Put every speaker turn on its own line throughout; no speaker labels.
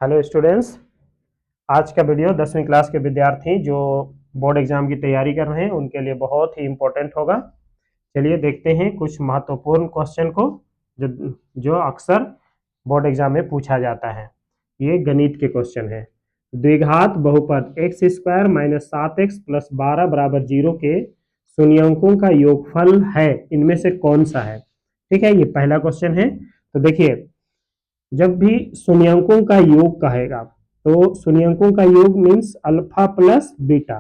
Hello students. आज का video 10वीं क्लास के विद्यार्थी जो बोर्ड एग्जाम की तैयारी कर रहे हैं उनके लिए बहुत ही इम्पोर्टेंट होगा। चलिए देखते हैं कुछ महत्वपूर्ण क्वेश्चन को जो जो अक्सर बोर्ड एग्जाम में पूछा जाता है। ये गणित के क्वेश्चन है। द्विघात बहुपद x square minus 7x plus 12 बराबर 0 के शून्यंकों का योगफल है, इनमें से कौन सा है। ठीक है, ये पहला क्वेश्चन है। तो देखिए, जब भी शून्यंकों का योग कहेगा तो शून्यंकों का योग मीन्स अल्फा प्लस बीटा।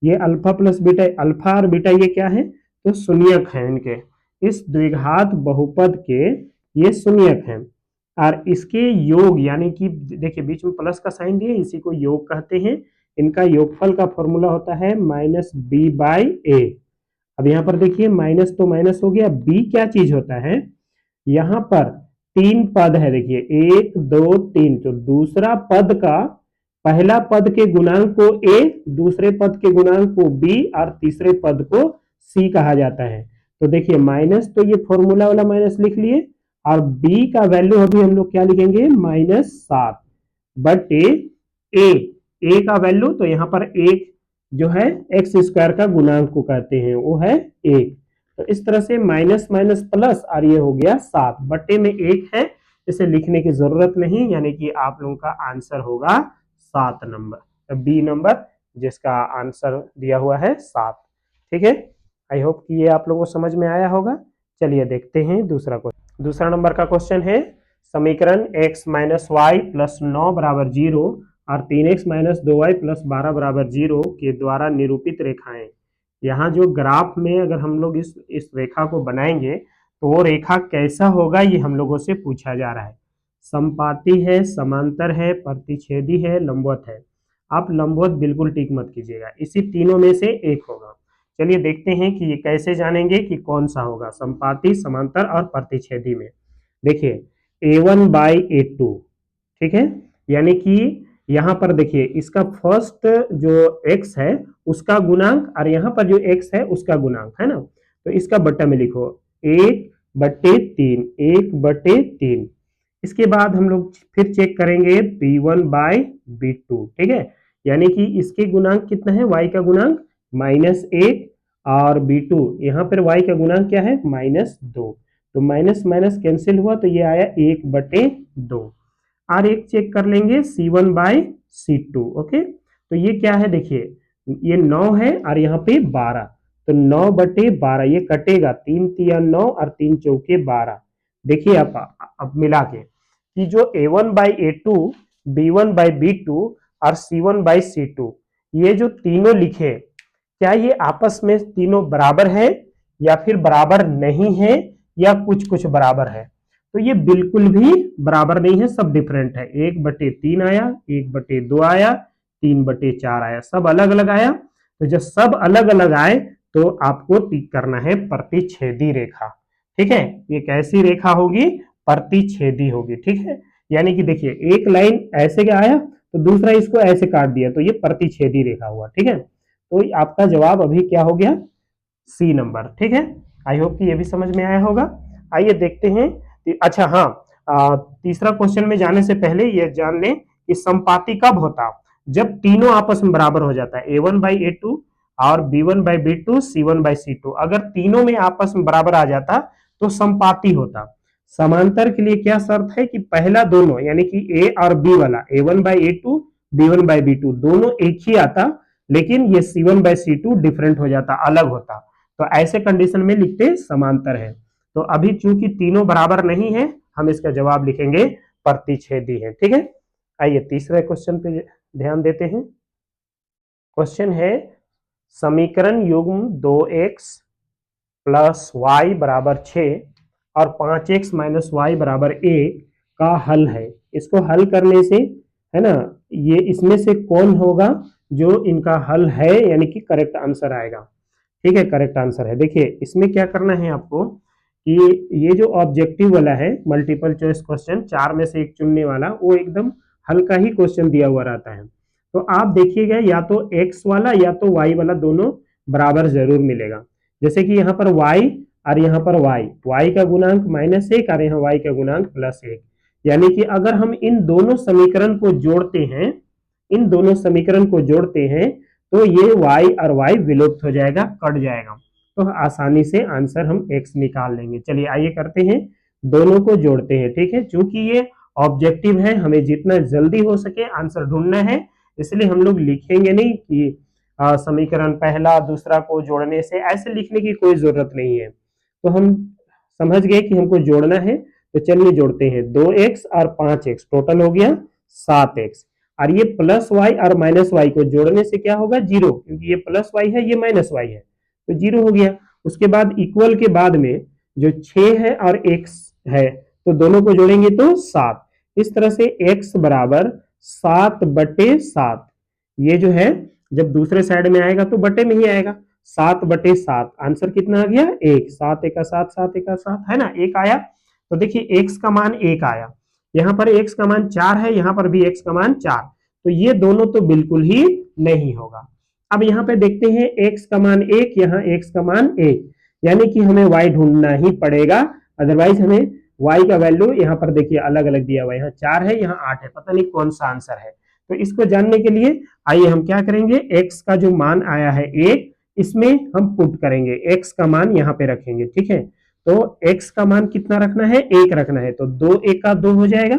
ये अल्फा प्लस बीटा, अल्फा और बीटा ये क्या है, तो शून्यक है इनके। इस द्विघात बहुपद के ये शून्यक हैं और इसके योग यानी कि देखिए बीच में प्लस का साइन दिए, इसी को योग कहते हैं। इनका योगफल का फॉर्मूला होता है माइनस बी बाई ए। अब यहाँ पर देखिए माइनस तो माइनस हो गया, बी क्या चीज होता है, यहाँ पर तीन पद है। देखिए 1 2 3, तो दूसरा पद का पहला पद के गुणांक को ए, दूसरे पद के गुणांक को बी और तीसरे पद को सी कहा जाता है। तो देखिए माइनस तो ये फॉर्मूला वाला माइनस लिख लिए और बी का वैल्यू अभी हम लोग क्या लिखेंगे, -7 बटे ए। ए का वैल्यू तो यहाँ पर एक जो है एक्स स्क्वायर का गुणांक को कहते हैं, वो है 1। तो इस तरह से माइनस माइनस प्लस और ये हो गया 7 बटे में 1 है, इसे लिखने की जरूरत नहीं, यानी कि आप लोगों का आंसर होगा 7 नंबर। तो बी नंबर जिसका आंसर दिया हुआ है 7। ठीक है, आई होप कि ये आप लोगों को समझ में आया होगा। चलिए देखते हैं दूसरा क्वेश्चन। दूसरा नंबर का क्वेश्चन है, समीकरण x माइनस वाई प्लस 9 बराबर 0 और 3x माइनस 2y प्लस 12 बराबर 0 के द्वारा निरूपित रेखाएं। यहाँ जो ग्राफ में अगर हम लोग इस रेखा को बनाएंगे तो वो रेखा कैसा होगा, ये हम लोगों से पूछा जा रहा है। समपाती है, समांतर है, प्रतिच्छेदी है, लंबवत है। आप लंबवत बिल्कुल टिक मत कीजिएगा, इसी तीनों में से एक होगा। चलिए देखते हैं कि ये कैसे जानेंगे कि कौन सा होगा समपाती, समांतर और प्रतिच्छेदी में। देखिए a1 बाई a2, ठीक है, यानी कि यहाँ पर देखिए इसका फर्स्ट जो x है उसका गुणांक और यहाँ पर जो x है उसका गुणांक है ना, तो इसका बट्टा में लिखो 1/3, 1/3। इसके बाद हम लोग फिर चेक करेंगे b1 बाई b2, ठीक है, यानी कि इसके गुणांक कितना है, y का गुणांक -1 और b2 यहाँ पर y का गुणांक क्या है, -2। तो माइनस माइनस कैंसिल हुआ तो ये आया 1/2। और एक चेक कर लेंगे C1 बाई C2। ओके, तो ये क्या है, देखिए ये 9 है और यहाँ पे 12, तो 9/12 ये कटेगा, 3 तिया 9 और 3 चौके 12। देखिए अब मिला के कि जो A1 by A2, B1 by B2 और C1 बाई C2, ये जो तीनों लिखे, क्या ये आपस में तीनों बराबर है या फिर बराबर नहीं है या कुछ कुछ बराबर है। तो ये बिल्कुल भी बराबर नहीं है, सब डिफरेंट है। 1/3 आया, 1/2 आया, 3/4 आया, सब अलग अलग आया। तो जब सब अलग अलग आए तो आपको टिक करना है प्रतिच्छेदी रेखा। ठीक है, ये कैसी रेखा होगी, प्रतिच्छेदी होगी। ठीक है, यानी कि देखिए एक लाइन ऐसे का आया तो दूसरा इसको ऐसे काट दिया, तो ये प्रतिच्छेदी रेखा हुआ। ठीक है, तो आपका जवाब अभी क्या हो गया, सी नंबर। ठीक है, आई होप कि ये भी समझ में आया होगा। आइए देखते हैं। अच्छा हाँ, तीसरा क्वेश्चन में जाने से पहले ये जान लें कि संपाती कब होता, जब तीनों आपस में बराबर हो जाता है, A1 बाई A2 और B1 by B2, C1 by C2, अगर तीनों में आपस में बराबर आ जाता तो संपाती होता। समांतर के लिए क्या शर्त है कि पहला दोनों यानी कि A और B वाला, A1 by A2, B1 by B2 दोनों एक ही आता, लेकिन ये C1 बाई C2 डिफरेंट हो जाता, अलग होता। तो ऐसे कंडीशन में लिखते समांतर है। तो अभी चूंकि तीनों बराबर नहीं है, हम इसका जवाब लिखेंगे प्रतिच्छेदी है। ठीक है, आइए तीसरे क्वेश्चन पे ध्यान देते हैं। क्वेश्चन है, समीकरण युग्म 2x प्लस वाई बराबर 6 और 5x माइनस वाई बराबर 1 का हल है। इसको हल करने से है ना, ये इसमें से कौन होगा जो इनका हल है, यानी कि करेक्ट आंसर आएगा। ठीक है, करेक्ट आंसर है। देखिए इसमें क्या करना है आपको कि ये जो ऑब्जेक्टिव वाला है मल्टीपल चॉइस क्वेश्चन, 4 में से एक चुनने वाला, वो एकदम हल्का ही क्वेश्चन दिया हुआ रहता है। तो आप देखिएगा या तो x वाला या तो y वाला दोनों बराबर जरूर मिलेगा। जैसे कि यहाँ पर y और यहाँ पर y का गुणांक -1 और यहाँ y का गुणांक +1, यानी कि अगर हम इन दोनों समीकरण को जोड़ते हैं, इन दोनों समीकरण को जोड़ते हैं तो ये y और y विलुप्त हो जाएगा, कट जाएगा, तो आसानी से आंसर हम x निकाल लेंगे। चलिए आइए करते हैं, दोनों को जोड़ते हैं। ठीक है, चूंकि ये ऑब्जेक्टिव है, हमें जितना जल्दी हो सके आंसर ढूंढना है, इसलिए हम लोग लिखेंगे नहीं कि समीकरण पहला दूसरा को जोड़ने से, ऐसे लिखने की कोई जरूरत नहीं है। तो हम समझ गए कि हमको जोड़ना है, तो चलिए जोड़ते हैं। 2x और 5x टोटल हो गया 7x, और ये प्लस वाई और माइनस वाई को जोड़ने से क्या होगा, जीरो, क्योंकि ये प्लस वाई है ये माइनस वाई है, तो जीरो हो गया। उसके बाद इक्वल के बाद में जो 6 है और x है, तो दोनों को जोड़ेंगे तो 7। इस तरह से x बराबर 7/7, ये जो है जब दूसरे साइड में आएगा तो बटे में ही आएगा, 7/7। आंसर कितना आ गया, 1। 7 एका 7, 7 एका 7, है ना, 1 आया। तो देखिए x का मान 1 आया, यहाँ पर x का मान 4 है, यहाँ पर भी x का मान 4, तो ये दोनों तो बिल्कुल ही नहीं होगा। अब यहाँ पे देखते हैं x का मान 1, यहाँ x का मान 1, यानी कि हमें y ढूंढना ही पड़ेगा, अदरवाइज हमें y का वैल्यू यहाँ पर देखिए अलग अलग दिया हुआ है, यहाँ 4 है यहाँ 8 है, पता नहीं कौन सा आंसर है। तो इसको जानने के लिए आइए हम क्या करेंगे, x का जो मान आया है 1, इसमें हम पुट करेंगे, x का मान यहाँ पे रखेंगे। ठीक है, तो x का मान कितना रखना है, 1 रखना है, तो 2 1 का 2 हो जाएगा,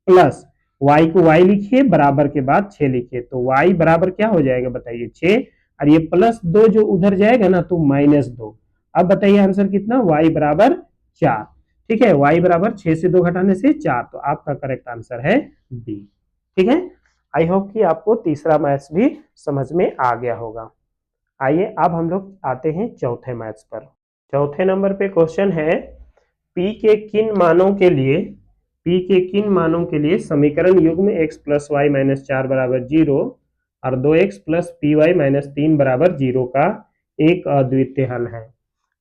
प्लस y को y लिखिए, बराबर के बाद 6 लिखिए, तो y बराबर क्या हो जाएगा बताइए, 6, और ये प्लस 2 जो उधर जाएगा ना तो -2। अब बताइए आंसर कितना, y बराबर 4। ठीक है, y बराबर 6 से 2 घटाने से 4, तो आपका करेक्ट आंसर है बी। ठीक है, आई होप कि आपको तीसरा मैथ्स भी समझ में आ गया होगा। आइए अब हम लोग आते हैं चौथे मैथ्स पर। चौथे नंबर पे क्वेश्चन है, p के किन मानों के लिए, p के किन मानों के लिए समीकरण युग्म x प्लस वाई माइनस 4 बराबर 0 और 2x plus P Y minus 3 बराबर 0 का एक अद्वितीय हल है।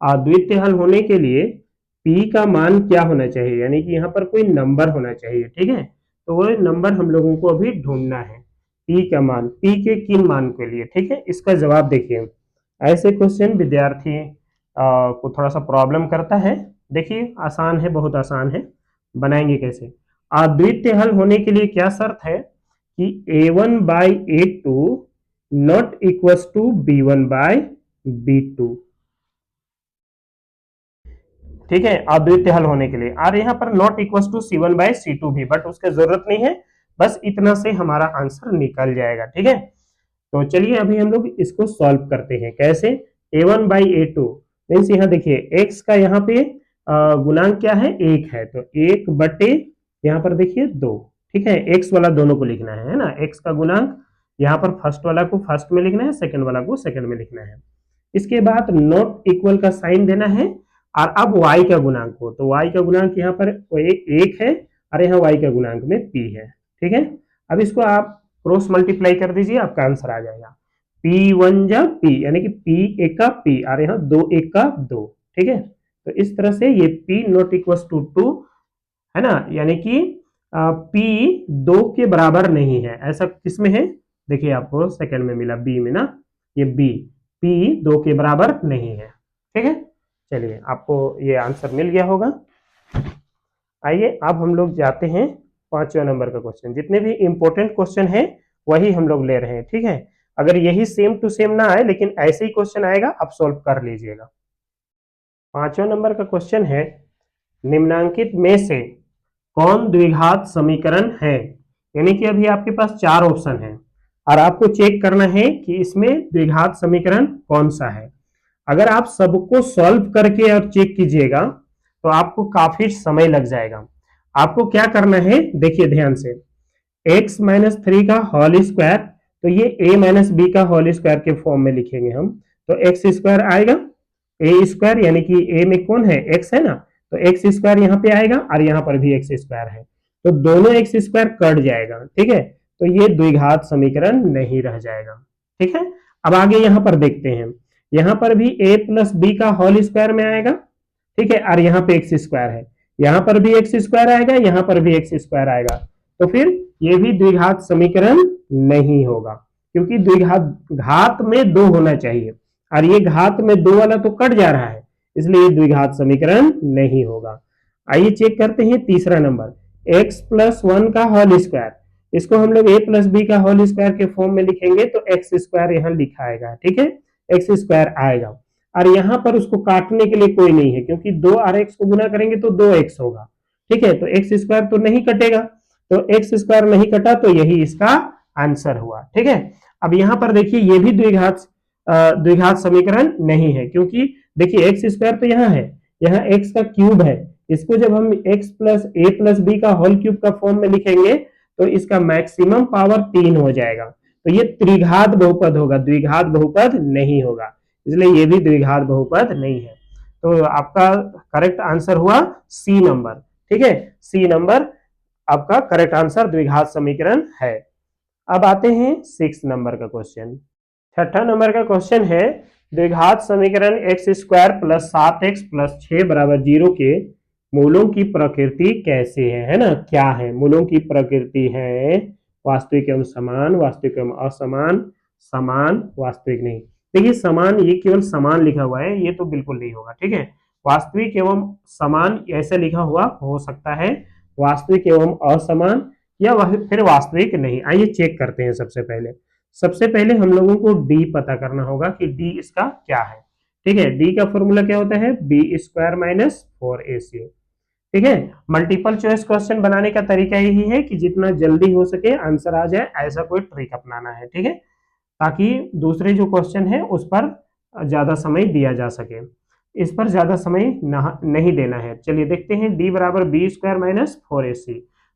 अद्वितीय हल होने के लिए p का मान क्या होना चाहिए, यानी कि यहाँ पर कोई नंबर होना चाहिए। ठीक है, तो वो नंबर हम लोगों को अभी ढूंढना है, p का मान, p के किन मान के लिए। ठीक है, इसका जवाब देखिए, ऐसे क्वेश्चन विद्यार्थी को थोड़ा सा प्रॉब्लम करता है। देखिए आसान है, बहुत आसान है, बनाएंगे कैसे। अद्वितीय हल होने के लिए क्या शर्त है कि a1/a2 not equals to b1/b2। ठीक है, अद्वितीय हल होने के लिए, और यहाँ पर नॉट इक्वल्स टू c1/c2 भी, बट उसकी जरूरत नहीं है, बस इतना से हमारा आंसर निकल जाएगा। ठीक है, तो चलिए अभी हम लोग इसको सॉल्व करते हैं। कैसे, a1/a2 मीन्स यहाँ देखिए x का यहाँ पे गुणांक क्या है, 1 है, तो 1 बटे यहाँ पर देखिए 2। ठीक है, x वाला दोनों को लिखना है ना, x का गुणांक यहाँ पर फर्स्ट वाला को फर्स्ट में लिखना है, सेकंड वाला को सेकंड में लिखना है। इसके बाद नॉट इक्वल का साइन देना है, और अब y का गुणांक हो, तो y का गुणांक यहाँ पर 1 है, और यहाँ y का गुणांक में p है। ठीक है, अब इसको आप क्रॉस मल्टीप्लाई कर दीजिए, आपका आंसर आ जाएगा, p1 जा p, यानी कि p 1 का p, और यहाँ 2 1 का 2। ठीक है, तो इस तरह से ये p नॉट इक्वल टू 2 है ना, यानी कि p 2 के बराबर नहीं है, ऐसा किसमें है, देखिए आपको सेकंड में मिला, b में ना, ये b, p 2 के बराबर नहीं है। ठीक है, चलिए आपको ये आंसर मिल गया होगा। आइए अब हम लोग जाते हैं पांचवा नंबर का क्वेश्चन। जितने भी इंपॉर्टेंट क्वेश्चन है वही हम लोग ले रहे हैं। ठीक है, अगर यही सेम टू सेम ना आए, लेकिन ऐसे ही क्वेश्चन आएगा, आप सॉल्व कर लीजिएगा। पांचवा नंबर का क्वेश्चन है, निम्नांकित में से कौन द्विघात समीकरण है, यानी कि अभी आपके पास 4 ऑप्शन है और आपको चेक करना है कि इसमें द्विघात समीकरण कौन सा है। अगर आप सबको सॉल्व करके और चेक कीजिएगा तो आपको काफी समय लग जाएगा। आपको क्या करना है, देखिए ध्यान से, x माइनस 3 का होल स्क्वायर, तो ये a माइनस बी का होल स्क्वायर के फॉर्म में लिखेंगे हम, तो एक्स स्क्वायर आएगा, a स्क्वायर, यानी कि a में कौन है, x है ना, तो एक्स स्क्वायर यहाँ पे आएगा और यहाँ पर भी एक्स स्क्वायर है, तो दोनों एक्स स्क्वायर कट जाएगा। ठीक है, तो ये द्विघात समीकरण नहीं रह जाएगा। ठीक है, अब आगे यहाँ पर देखते हैं, यहाँ पर भी a प्लस बी का होल स्क्वायर में आएगा। ठीक है, और यहाँ पे एक्स स्क्वायर है, यहाँ पर भी एक्स स्क्वायर आएगा, यहाँ पर भी एक्स स्क्वायर आएगा, तो फिर ये भी द्विघात समीकरण नहीं होगा, क्योंकि द्विघात घात में 2 होना चाहिए, और ये घात में 2 वाला तो कट जा रहा है, इसलिए द्विघात समीकरण नहीं होगा। आइए चेक करते हैं तीसरा नंबर, x प्लस 1 का होल स्क्वायर, इसको हम लोग a प्लस बी का होल स्क्वायर के फॉर्म में लिखेंगे तो एक्स स्क्वायर यहाँ लिखा आएगा, ठीक है, एक्स स्क्वायर आएगा। और यहाँ पर उसको काटने के लिए कोई नहीं है, क्योंकि 2 और x को गुना करेंगे तो 2x होगा, ठीक है, तो एक्स स्क्वायर तो नहीं कटेगा, तो एक्स स्क्वायर नहीं कटा, तो यही इसका आंसर हुआ, ठीक है। अब यहाँ पर देखिए ये भी द्विघात समीकरण नहीं है, क्योंकि देखिए एक्स स्क्वायर तो यहाँ है, यहाँ एक्स का क्यूब है, इसको जब हम एक्स प्लस ए प्लस बी का होल क्यूब का फॉर्म में लिखेंगे तो इसका मैक्सिमम पावर 3 हो जाएगा, तो ये त्रिघात बहुपद होगा, द्विघात बहुपद नहीं होगा, इसलिए ये भी द्विघात बहुपद नहीं है। तो आपका करेक्ट आंसर हुआ सी नंबर, ठीक है, सी नंबर आपका करेक्ट आंसर द्विघात समीकरण है। अब आते हैं 6 नंबर का क्वेश्चन। 6ठा नंबर का क्वेश्चन है द्विघात समीकरण x square plus 7x plus 6 बराबर 0 के मूलों की प्रकृति कैसे है ना, क्या है, मूलों की प्रकृति है वास्तविक एवं समान, वास्तविक एवं असमान, समान, वास्तविक नहीं। देखिए समान, ये केवल समान लिखा हुआ है, ये तो बिल्कुल नहीं होगा, ठीक है, वास्तविक एवं समान ऐसे लिखा हुआ हो सकता है, वास्तविक एवं असमान या फिर वास्तविक नहीं। आइए चेक करते हैं। सबसे पहले हम लोगों को डी पता करना होगा कि डी इसका क्या है, ठीक है, डी का फॉर्मूला क्या होता है, बी स्क्वायर माइनस 4ac, ठीक है। मल्टीपल चॉइस क्वेश्चन बनाने का तरीका यही है कि जितना जल्दी हो सके आंसर आ जाए, ऐसा कोई ट्रिक अपनाना है, ठीक है, ताकि दूसरे जो क्वेश्चन है उस पर ज्यादा समय दिया जा सके, इस पर ज्यादा समय नहीं देना है। चलिए देखते हैं, डी बराबर बी स्क्वायर माइनस 4ac,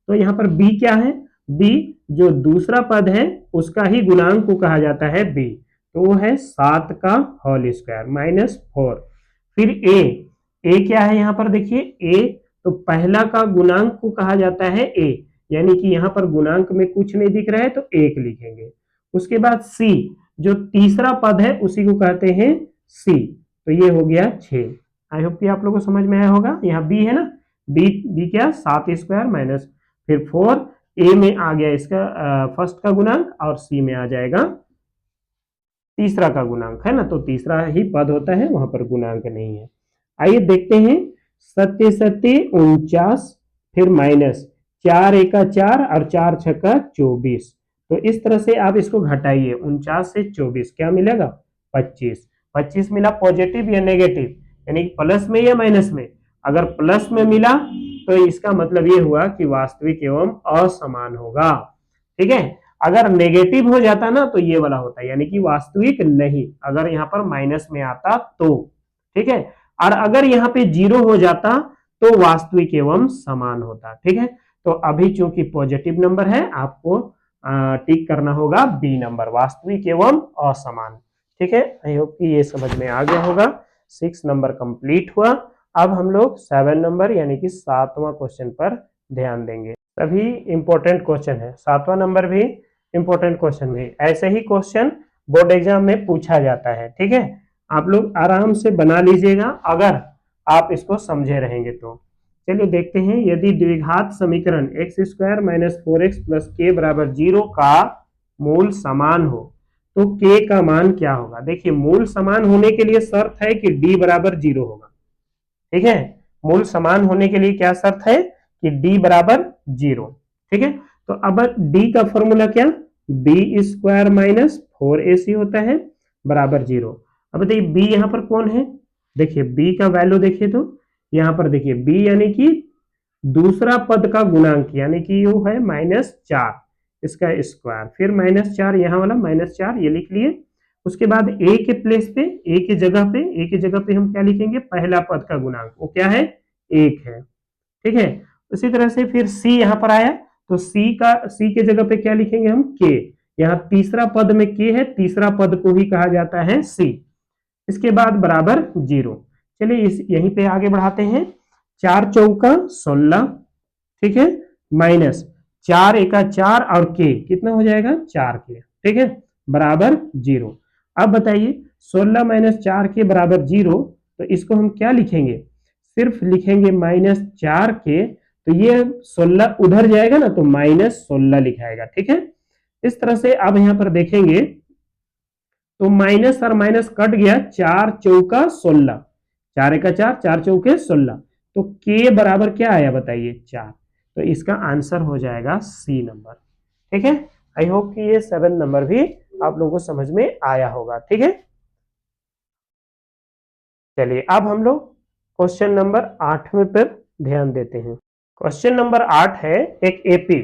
तो यहाँ पर बी क्या है, बी जो दूसरा पद है उसका ही गुणांक को कहा जाता है बी, तो वो है 7 का होल स्क्वायर माइनस 4। फिर ए क्या है, यहाँ पर देखिए ए तो पहला का गुणांक को कहा जाता है ए, यानी कि यहाँ पर गुणांक में कुछ नहीं दिख रहा है तो 1 लिखेंगे। उसके बाद सी जो तीसरा पद है उसी को कहते हैं सी, तो ये हो गया 6। आई होप कि आप लोगों को समझ में आया होगा। यहाँ बी है ना, बी क्या 7 स्क्वायर माइनस फिर 4, ए में आ गया इसका फर्स्ट का गुणांक और सी में आ जाएगा तीसरा का गुणांक, है ना, तो तीसरा ही पद होता है, वहां पर गुणांक नहीं है। आइए देखते हैं, 49 फिर माइनस 4 एका 4 और 4 छक्का 24, तो इस तरह से आप इसको घटाइए, 49 से 24 क्या मिलेगा 25, 25 मिला पॉजिटिव या नेगेटिव, यानी प्लस में या माइनस में, अगर प्लस में मिला तो इसका मतलब ये हुआ कि वास्तविक एवं असमान होगा, ठीक है। अगर नेगेटिव हो जाता ना तो ये वाला होता, यानी कि वास्तविक नहीं, अगर यहाँ पर माइनस में आता तो, ठीक है, और अगर यहाँ पे 0 हो जाता तो वास्तविक एवं समान होता, ठीक है। तो अभी चूंकि पॉजिटिव नंबर है, आपको टिक करना होगा बी नंबर, वास्तविक एवं असमान, ठीक है। आई होप कि ये समझ में आ गया होगा। 6 नंबर कंप्लीट हुआ। अब हम लोग 7 नंबर यानी कि 7वां क्वेश्चन पर ध्यान देंगे। सभी इंपॉर्टेंट क्वेश्चन है, 7वां नंबर भी इंपॉर्टेंट क्वेश्चन भी, ऐसे ही क्वेश्चन बोर्ड एग्जाम में पूछा जाता है, ठीक है, आप लोग आराम से बना लीजिएगा अगर आप इसको समझे रहेंगे तो। चलिए देखते हैं, यदि द्विघात समीकरण x square minus 4x plus के बराबर 0 का मूल समान हो तो के का मान क्या होगा। देखिए मूल समान होने के लिए शर्त है कि डी बराबर 0 होगा, ठीक है, मूल समान होने के लिए क्या शर्त है कि डी बराबर 0, ठीक है। तो अब डी का फॉर्मूला क्या, बी स्क्वायर माइनस 4ac होता है बराबर 0। अब देखिए बी यहाँ पर कौन है, देखिए बी का वैल्यू देखिए, तो यहाँ पर देखिए बी यानी कि दूसरा पद का गुणांक, यानी कि वो है -4 इसका स्क्वायर, फिर -4 यहाँ वाला -4 ये लिख लिए। उसके बाद ए के प्लेस पे, ए की जगह पे हम क्या लिखेंगे, पहला पद का गुणांक, वो क्या है 1 है, ठीक है। उसी तरह से फिर सी यहाँ पर आया तो सी के जगह पे क्या लिखेंगे हम, के, यहाँ तीसरा पद में के है, तीसरा पद को ही कहा जाता है सी। इसके बाद बराबर 0। चलिए यहीं पे आगे बढ़ाते हैं, 4 चौका 16, ठीक है, माइनस 4 एका 4 और के कितना हो जाएगा 4 के, ठीक है, बराबर 0। अब बताइए 16 माइनस 4 के बराबर 0, तो इसको हम क्या लिखेंगे, सिर्फ लिखेंगे -4 के, तो ये 16 उधर जाएगा ना तो -16 लिखाएगा, ठीक है। इस तरह से अब यहां पर देखेंगे तो माइनस और माइनस कट गया, 4 चौका 16, 4 एका 4, 4 चौके 16, तो के बराबर क्या आया बताइए 4, तो इसका आंसर हो जाएगा सी नंबर। ठीक है, आई होप कि ये 7 नंबर भी आप लोगों को समझ में आया होगा। ठीक है, चलिए अब हम लोग क्वेश्चन नंबर 8 में पर ध्यान देते हैं। क्वेश्चन नंबर 8 है एक एपी।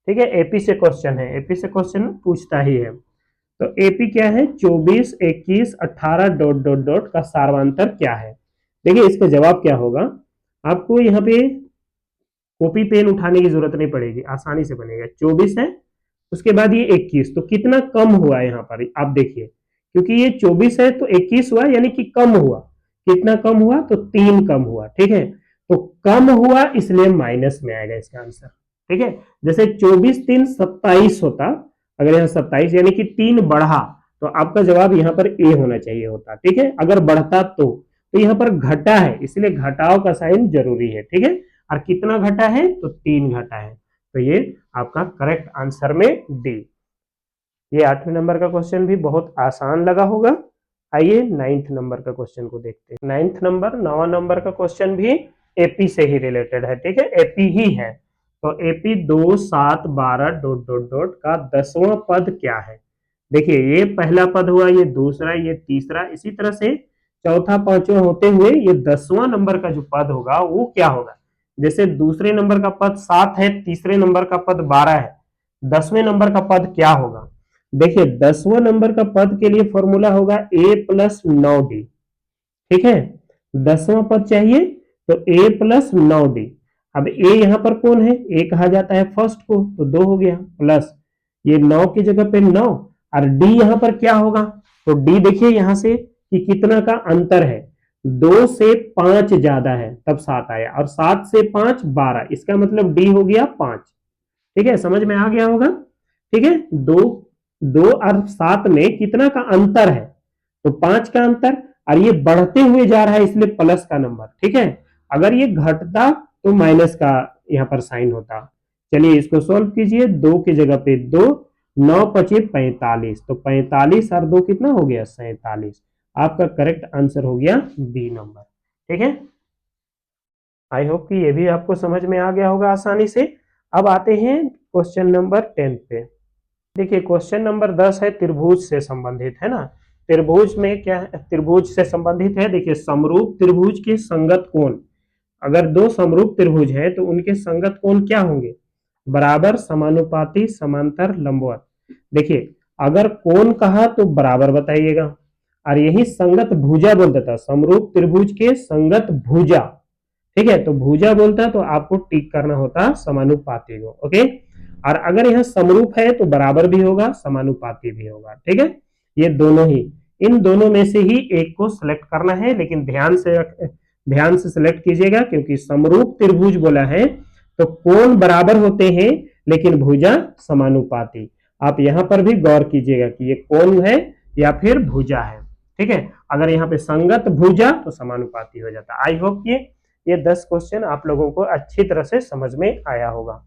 ठीक है, एपी से क्वेश्चन है, एपी से क्वेश्चन पूछता ही है। तो एपी क्या है, 24, 21, 18 डॉट डॉट डॉट का सार्वंतर क्या है। देखिए इसका जवाब क्या होगा, आपको यहाँ पे कॉपी पेन उठाने की जरूरत नहीं पड़ेगी, आसानी से बनेगा। 24 है, उसके बाद ये 21, तो कितना कम हुआ यहाँ पर आप देखिए, क्योंकि ये 24 है तो 21 हुआ, यानी कि कम हुआ। कितना कम हुआ, तो 3 कम हुआ। ठीक है, तो कम हुआ इसलिए माइनस में आएगा इसका आंसर। ठीक है, जैसे 24 3 27 होता, अगर यहाँ 27 यानी कि 3 बढ़ा, तो आपका जवाब यहाँ पर ए होना चाहिए होता। ठीक है, अगर बढ़ता तो यहाँ पर घटा है, इसलिए घटाव का साइन जरूरी है। ठीक है, और कितना घटा है, तो 3 घटा है, तो ये आपका करेक्ट आंसर में डी। ये 8वें नंबर का क्वेश्चन भी बहुत आसान लगा होगा। आइए 9th नंबर का क्वेश्चन को देखते हैं। 9th नंबर 9वां नंबर का क्वेश्चन भी एपी से ही रिलेटेड है। ठीक है, एपी ही है। तो एपी 2 7 12 डॉट डॉट डॉट का 10वां पद क्या है। देखिए ये पहला पद हुआ, ये दूसरा, ये तीसरा, इसी तरह से चौथा पांचवा होते हुए ये 10वां नंबर का जो पद होगा वो क्या होगा। जैसे दूसरे नंबर का पद 7 है, तीसरे नंबर का पद 12 है, 10वें नंबर का पद क्या होगा। देखिए 10वां नंबर का पद के लिए फॉर्मूला होगा a प्लस 9d। ठीक है, 10वां पद चाहिए तो a प्लस 9d। अब a यहां पर कौन है, a कहा जाता है फर्स्ट को, तो 2 हो गया, प्लस ये 9 की जगह पे 9, और d यहां पर क्या होगा, तो d देखिए यहां से कि कितना का अंतर है, 2 से 5 ज्यादा है तब 7 आया, और 7 से 5 12, इसका मतलब d हो गया 5। ठीक है, समझ में आ गया होगा। ठीक है, 2 और 7 में कितना का अंतर है, तो 5 का अंतर, और ये बढ़ते हुए जा रहा है इसलिए प्लस का नंबर। ठीक है, अगर ये घटता तो माइनस का यहाँ पर साइन होता। चलिए इसको सॉल्व कीजिए, 2 की जगह पे 2, 9 पचे 45, तो 45 और 2 कितना हो गया, 47। आपका करेक्ट आंसर हो गया बी नंबर। ठीक है, आई होप कि ये भी आपको समझ में आ गया होगा आसानी से। अब आते हैं क्वेश्चन नंबर 10 पे। देखिए क्वेश्चन नंबर 10 है त्रिभुज से संबंधित, है ना। त्रिभुज में क्या है, त्रिभुज से संबंधित है। देखिए समरूप त्रिभुज के संगत कोण, अगर 2 समरूप त्रिभुज है तो उनके संगत कोण क्या होंगे, बराबर, समानुपाती, समांतर, लंबवत। देखिए अगर कोण कहा तो बराबर बताइएगा, और यही संगत भुजा बोल देता, समरूप त्रिभुज के संगत भुजा। ठीक है, तो भुजा बोलता तो आपको टिक करना होता समानुपाती को। ओके, और अगर यह समरूप है तो बराबर भी होगा, समानुपाती भी होगा। ठीक है, ये दोनों ही, इन दोनों में से ही एक को सिलेक्ट करना है, लेकिन ध्यान से सिलेक्ट कीजिएगा, क्योंकि समरूप त्रिभुज बोला है तो कोण बराबर होते हैं लेकिन भुजा समानुपाती। आप यहां पर भी गौर कीजिएगा कि ये कोण है या फिर भुजा है। ठीक है, अगर यहाँ पे संगत भुजा तो समानुपाती हो जाता। आई होप ये 10 क्वेश्चन आप लोगों को अच्छी तरह से समझ में आया होगा।